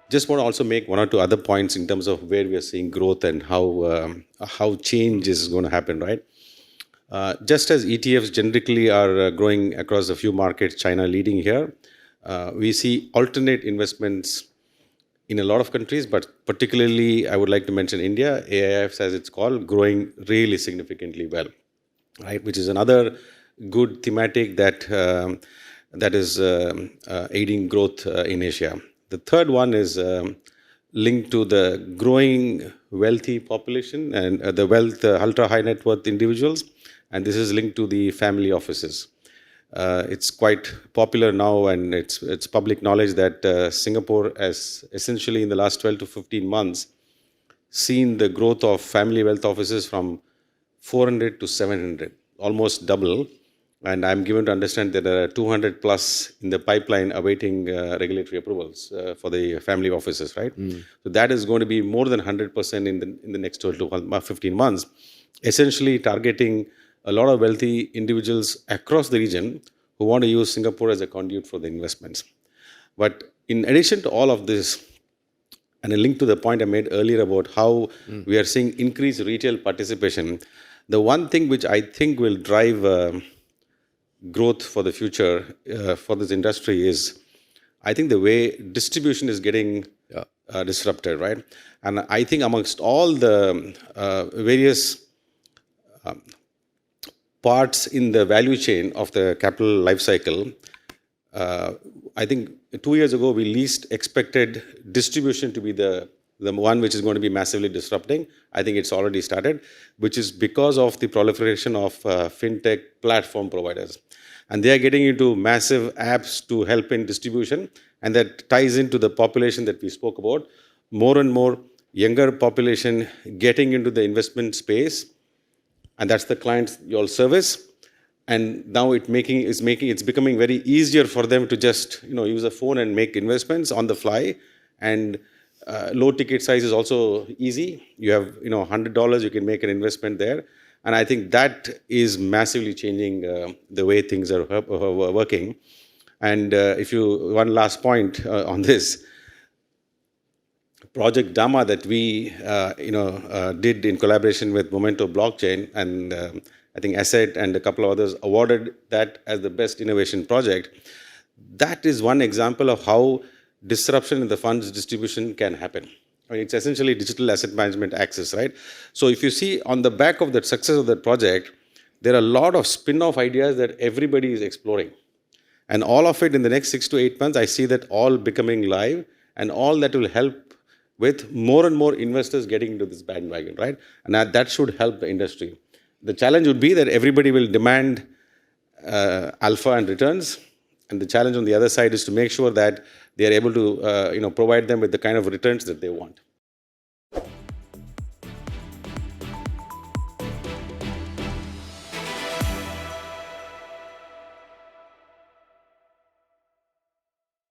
Just want to also make one or two other points in terms of where we are seeing growth and how change is going to happen, right? Just as ETFs generically are growing across a few markets, China leading here, we see alternate investments in a lot of countries, but particularly I would like to mention India, AIFs as it's called, growing really significantly well, right? Which is another good thematic that is aiding growth in Asia. The third one is linked to the growing wealthy population and the wealth, ultra high net worth individuals, and this is linked to the family offices. It's quite popular now, and it's public knowledge that Singapore has essentially in the last 12 to 15 months seen the growth of family wealth offices from 400 to 700, almost double. And I'm given to understand that there are 200 plus in the pipeline awaiting regulatory approvals for the family offices, right? So that is going to be more than 100% in the next 12 to 15 months, essentially targeting a lot of wealthy individuals across the region who want to use Singapore as a conduit for the investments. But in addition to all of this, and a link to the point I made earlier about how we are seeing increased retail participation, the one thing which I think will drive growth for the future for this industry is, I think the way distribution is getting disrupted, right? And I think amongst all the various parts in the value chain of the capital life cycle, I think 2 years ago we least expected distribution to be the one which is going to be massively disrupting. I think it's already started, which is because of the proliferation of fintech platform providers. And they are getting into massive apps to help in distribution, and that ties into the population that we spoke about. More and more younger population getting into the investment space, and that's the clients you all service. And now it's becoming very easier for them to just use a phone and make investments on the fly. And low ticket size is also easy. You have $100, you can make an investment there. And I think that is massively changing the way things are working. And one last point on this, Project Dharma that we did in collaboration with Momento Blockchain, and I think Asset and a couple of others awarded that as the best innovation project. That is one example of how disruption in the funds distribution can happen. I mean, it's essentially digital asset management access, right? So if you see on the back of the success of that project, there are a lot of spin-off ideas that everybody is exploring. And all of it in the next 6 to 8 months, I see that all becoming live, and all that will help with more and more investors getting into this bandwagon, right? And that should help the industry. The challenge would be that everybody will demand alpha and returns. And the challenge on the other side is to make sure that they are able to provide them with the kind of returns that they want.